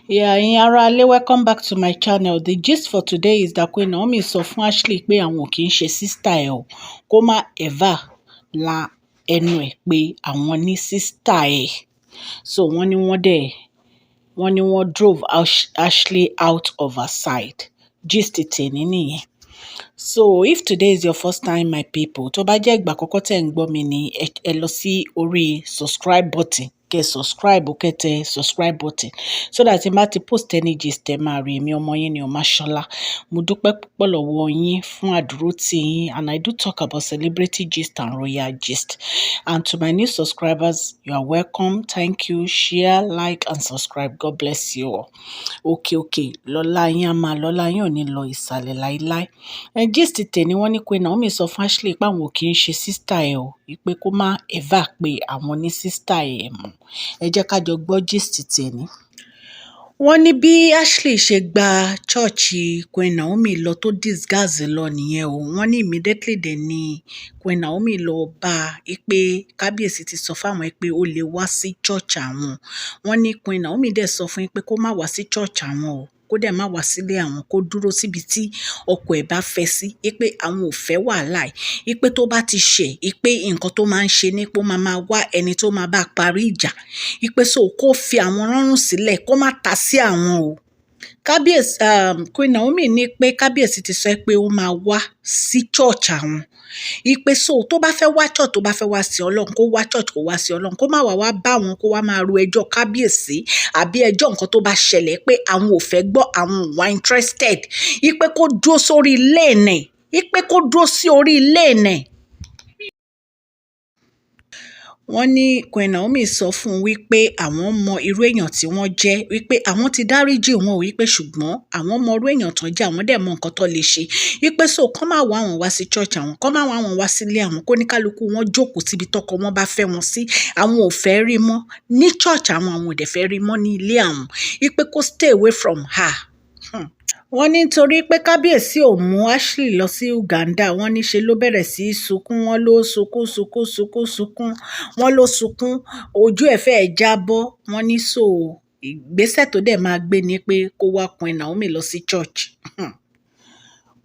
Ẹ̀yin ará ilé, welcome back to my channel. The gist for today is that Queen Naomi sọ fún Ashley pé àwọn ò kì í ṣe sister ẹ̀ o, kó má ever la ẹnu ẹ̀ pé àwọn ní sister ẹ̀. So wọ́n ní wọ́n drove Ashley out of her side. Gist tèmi nìyẹn. So if today is your first time, my people, tó bá jẹ́ ìgbà àkọ́kọ́ tẹ́ ń gbọ́ mi ni ẹ lọ sí orí subscribe button, kẹ́ subscribe, kẹ́ tẹ subscribe button so that tí n bá ti post any gist ẹ máa rí. Èmi ọmọ yín ni Ọmọṣọlá. Mo dúpẹ́ púpọ̀ lọ́wọ́ yín fún àdúrótì yín, and I do talk about celebrity gist and royal gist. And to my new subscribers, you are welcome. Thank you. Share, like and subscribe. God bless you all. Okay. Lọ́lá yín á máa lọ́lá yín ò ní lọ ìsàlẹ̀ láíláí. Gist tèmi wọ́n ní Queen Naomi sọ fún Ashley pé àwọn ò kì í ṣe sister ẹ̀ o, pé kó má ever pé àwọn ní sister ẹ̀ mọ́. Ẹ jẹ́ ká jọ gbọ́ gist tèmi. Wọ́n ní bí Ashley ṣe gba chọ́ọ̀chì Queen Naomi lọ tó disguise lọ nìyẹn o. Wọ́n ní immediately dẹ̀ ni Queen Naomi lọ bá a pé kábíyèsí ti sọ fáwọn pé ó lè wá sí church àwọn. Wọ́n ní Queen Naomi dẹ̀ sọ fún pé kó má wá sí church àwọn o, kó dẹ̀ má wá sílé àwọn, kó dúró síbi tí ọkọ ẹ̀ bá fẹ́ sí, pé àwọn ò fẹ́ wàhálà ẹ̀, pé tó bá ti ṣẹ̀, pé nǹkan tó máa ń ṣe ni pé ó máa wá ẹni tó máa bá parí ìjà, pé so kó fi àwọn rọrùn sílẹ̀, kó má ta sí àwọn o. Kábíyèsí Queen Naomi ní pé kábíyèsí ti sọ pé ó máa wá sí church àwọn, pé so tó bá fẹ́ wá church, tó bá fẹ́ wá sí Ọlọ́run, kó wá church, kó wá sí Ọlọ́run, kó má wá bá wọn, kó wá máa ro ẹjọ́ kábíyèsí àbí ẹjọ́ nǹkan tó bá ṣẹlẹ̀, pé àwọn ò fẹ́ gbọ́, àwọn ò wá interested, pé kó dúró sórí lane ẹ̀, pé kó dúró sí orí lane ẹ̀. Wọ́n ní Queen Naomi sọ fún un wípé àwọn mọ irú èèyàn tí wọ́n jẹ́, wípé àwọn ti dáríjì wọn ò, wípé ṣùgbọ́n àwọn mọ irú èèyàn tán jẹ́, àwọn dẹ̀ mọ nǹkan tó lè ṣe, wípé so kán má wá àwọn wá sí church àwọn, kán má wá àwọn wá sílé àwọn, kó ní kálukú wọn jókòó síbi tọkọ wọn bá fẹ́ wọn sí. Àwọn ò fẹ́ rí mọ́ ní church àwọn ò dẹ̀ fẹ́ rí mọ́ ní ilé àwọn, wípé kó stay away from her. Wọ́n ní nítorí pé kábíyèsí ò mú Ashley lọ sí Uganda, wọ́n ní ṣe ló bẹ̀rẹ̀ sí í sunkún, wọ́n ló sunkún, wọ́n ló sunkún, ojú ẹ̀ fẹ́ jábọ́. Wọ́n ní so ìgbésẹ̀ tó dẹ̀ máa gbé ni pé kó wá Queen Naomi lọ sí church.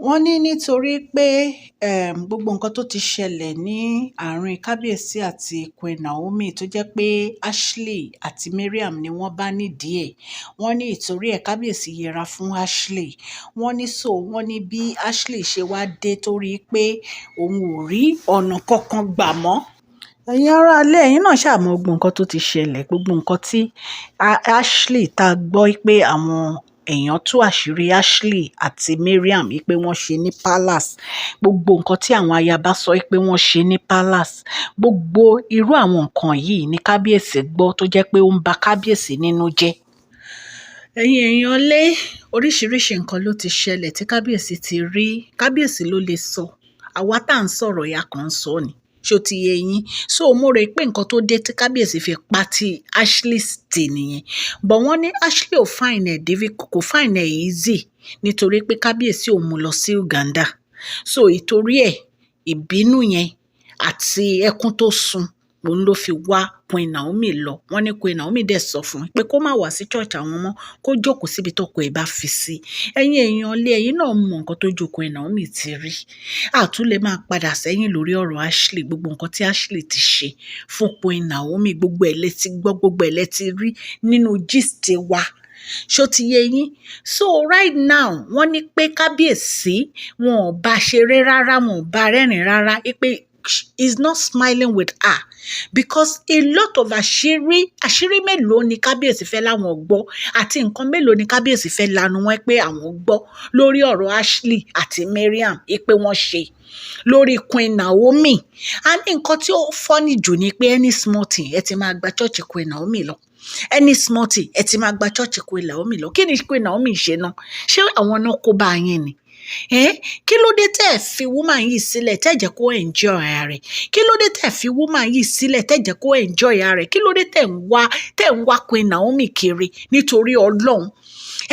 Wọ́n ní nítorí pé gbogbo nǹkan tó ti ṣẹlẹ̀ ní àárín kábíyèsí àti Queen Naomi, tó jẹ́ pé Ashley àti Mariam ni wọ́n bá nídìí ẹ̀. Wọ́n ní ìtorí ẹ̀ kábíyèsí yẹra fún Ashley. Wọ́n ní bí Ashley ṣe wá dé torí pé òun ò rí ọ̀nà kankan gbà mọ́. Ẹ̀yin ará-ilé, ẹ̀yin náà ṣáà mọ gbogbo nǹkan tó ti ṣẹlẹ̀, gbogbo nǹkan tí Ashley ta gbọ́ pé àwọn èèyàn tú àṣírí Ashley àti Mariam pé wọ́n ṣe ní palace, gbogbo nǹkan tí àwọn ayaba sọ pé wọ́n ṣe ní palace, gbogbo irú àwọn nǹkan yìí ni kábíyèsí gbọ́, tó jẹ́ pé ó ń ba kábíyèsí nínú jẹ́. Ẹ̀yin èèyàn lé, oríṣiríṣi nǹkan ló ti ṣẹlẹ̀ tí kábíyèsí ti rí, kábíyèsí ló lè sọ, àwa tá à ń sọ̀rọ̀ ya kan ń sọ ni, ṣó ti yé yín. So mo rò pé nǹkan tó dé tí kábíyèsí fi pa ti Ashley tì nìyẹn, but wọ́n ní Ashley ò find it difficult, kò find it easy, nítorí pé kábíyèsí ò mú lọ sí Uganda. So ìtorí ẹ̀, ìbínú yẹn àti ẹkún tó sun òun ló fi wá Queen Naomi lọ. Wọ́n ní Queen Naomi dẹ̀ sọ fún un pé kó má wá sí church àwọn mọ́, kó jókòó síbi tọkọ ẹ̀ bá fi sí. Ẹ̀yin èèyàn lé, ẹ̀yin náà mọ nǹkan tó ju Queen Naomi ti rí. Àtún lè máa padà sẹ́yìn lórí ọ̀rọ̀ Ashley, gbogbo nǹkan tí Ashley ti ṣe fún Queen Naomi, gbogbo ẹ̀ lẹ ti gbọ́, gbogbo ẹ̀ lẹ ti rí nínú gist wa. Ṣó ti yé yín? So right now wọ́n ní pé kábíyèsí wọn ò bá ṣeré rárá, wọn ò bá rẹ́rìn rárá, pé is not smiling with her because a lot of àṣírí mélòó ni kábíyèsí fẹ́ láwọn gbọ́, àti nǹkan mélòó ni kábíyèsí fẹ́ lanu wọn pé àwọn gbọ́ lórí ọ̀rọ̀ Ashley àti Mariam pé wọ́n ṣe lórí Queen Naomi. And nǹkan tí ó funny jù ni pé any small thing ẹ ti máa gba church Queen Naomi lọ, any small thing ẹ ti máa gba church Queen Naomi lọ. Kí ni Queen Naomi ṣe náà? Ṣé àwọn náà kó bá yín ni? Kí ló dé tẹ́ ẹ̀ fi woman yìí sílẹ̀ tẹ́ jẹ́ kó enjoy ara rẹ̀? Kí ló dé tẹ́ ẹ̀ fi woman yìí sílẹ̀ tẹ́ jẹ́ kó enjoy ara rẹ̀? Kí ló dé tẹ́ ń wá Queen Naomi kiri nítorí Ọlọ́run?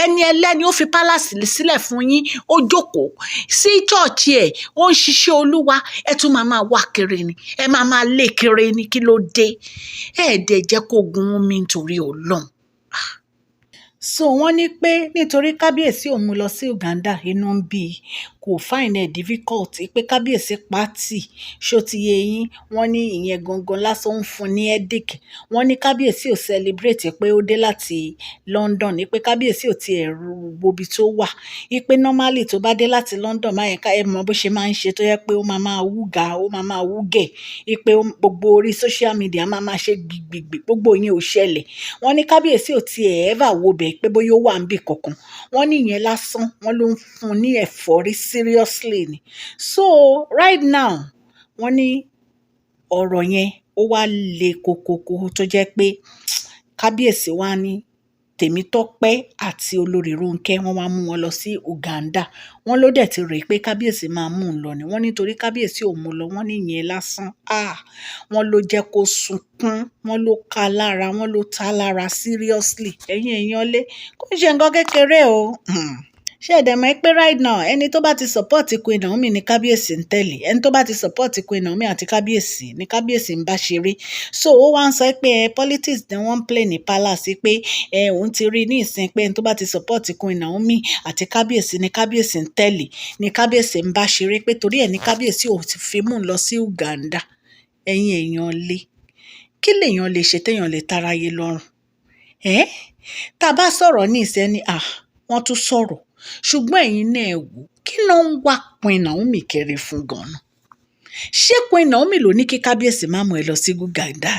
Ẹni ẹlẹ́ni ó fi palace sílẹ̀ fún yín, ó jókòó sí church ẹ̀, ó ń ṣiṣẹ́ Olúwa, ẹ tún máa wá kiri ni, ẹ máa lé kiri ni. Kí ló dé? Dẹ̀ jẹ́ kó gun omi nítorí Ọlọ́run. so wọ́n ní pé nítorí kábíyèsí ò mú lọ sí Uganda inú ń bí i, kò find it difficult pé kábíyèsí pátì ṣó ti yé yín, wọ́n ní ìyẹn gangan lásán ń fún ní headache. Wọ́n ní kábíyèsí ò celebrate pé ó dé láti London, ní pé kábíyèsí ò tiẹ̀ wo ibi tó wà, pé normally tó bá dé láti London máa yẹn ká ẹ mọ bó ṣe máa ń ṣe tó yẹ pé ó máa wúga ó máa wúgẹ̀, pé gbogbo orí social media máa ṣe gbìgbìgbì, gbogbo yẹn ò ṣẹlẹ̀. Wọ́n ní kábíyèsí ò tiẹ̀ ever wo bẹ̀ pé bóyá ó wà níbì kankan. Wọ́n ní ìyẹn lásán wọ́n ló ń fún ní ẹ̀fọ́rí seriously ni. So right now wọ́n ní ọ̀rọ̀ yẹn ó wá le kokoko tó jẹ́ pé kábíyèsí wá ní Tèmítọ́pẹ́ àti olórí Rónkẹ́ wọ́n wá mú wọn lọ sí Uganda. Wọ́n ló dẹ̀ ti rò pé kábíyèsí máa mú un lọ ni. Wọ́n nítorí kábíyèsí ò mú lọ, wọ́n ní ìyẹn lásán. Wọ́n ló jẹ́ kó sunkún, wọ́n ló ka lára, wọ́n ló ta lára seriously. Ẹ̀yin èèyàn lé, kò ń ṣe nǹkan kékeré o. Ṣé ẹ̀dẹ̀ mọ̀ pé right now ẹni tó bá ti support Queen Naomi ni kábíyèsí ń tẹ̀lé, ẹni tó bá ti support Queen Naomi àti kábíyèsí ni kábíyèsí ń bá ṣeré. So ó wá ń sọ pé politics ni wọ́n ń play ní palace, pé òun ti rí ní ìsìn pé ẹni tó bá ti support Queen Naomi àti kábíyèsí ni kábíyèsí ń tẹ̀lé, ni kábíyèsí ń bá ṣeré, pé torí ẹ̀ ní kábíyèsí ò ti fi mú un lọ sí Uganda. Ẹ̀yin èèyàn lé, kí lèèyàn lè ṣe téèyàn lè táráyé lọ́rùn? Tá a bá sọ̀rọ̀ ní ìsẹ́ni wọ́n tún sọ̀rọ̀, ṣùgbọ́n ẹ̀yin náà wò, kí ló ń wá Queen Naomi kiri fún gan-an? Ṣé Queen Naomi ló ní kí kábíyèsí má mú ẹ lọ sí Uganda?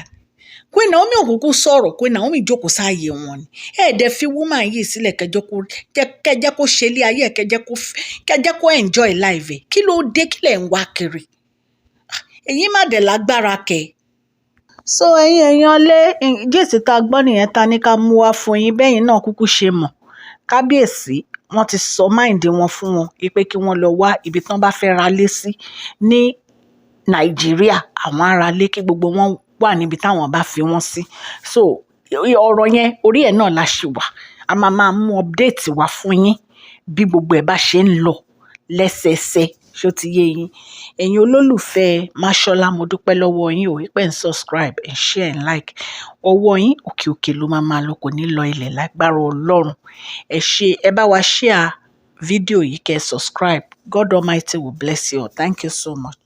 Queen Naomi ò kúkú sọ̀rọ̀, Queen Naomi jókòó sáàyè wọn ni. Ẹ̀ẹ́dẹ̀ fi woman yìí sílẹ̀ kẹjẹ́ kó ṣe ilé ayé ẹ̀, kẹjẹ́ kó enjoy life ẹ̀. Kí ló dé, kí lẹ̀ ń wá kiri? Èyí má dẹ̀ lágbára kẹ̀. So ẹ̀yin èèyàn lé, gist tá a gbọ́ nìyẹn, ta ní ká mú wá fún yín, bẹ́yìn náà kúkú ṣe mọ̀. Kábíyèsí wọ́n ti sọ mind wọn fún wọn pé kí wọ́n lọ wá ibi tán bá fẹ́ ra lé sí ní Nàìjíríà, àwọn ará lé kí gbogbo wọn wà níbi táwọn bá fi wọ́n sí. So ọ̀rọ̀ yẹn orí ẹ̀ náà la ṣì wà, a máa mú update wá fún yín bí gbogbo ẹ̀ bá ṣe ń lọ lẹ́sẹẹsẹ. Ṣó ti yé yín? Ẹ̀yin olólùfẹ́ Máṣọ́lá, mo dúpẹ́ lọ́wọ́ yín o, pé ń subscribe, ń share, ń like. Ọwọ́ yín òkè òkè ló máa lọ, kò ní lọ ilẹ̀ lágbára Ọlọ́run. Ẹ bá wa share fídíò yìí, kẹ́ subscribe. God Almighty will bless you all. Thank you so much.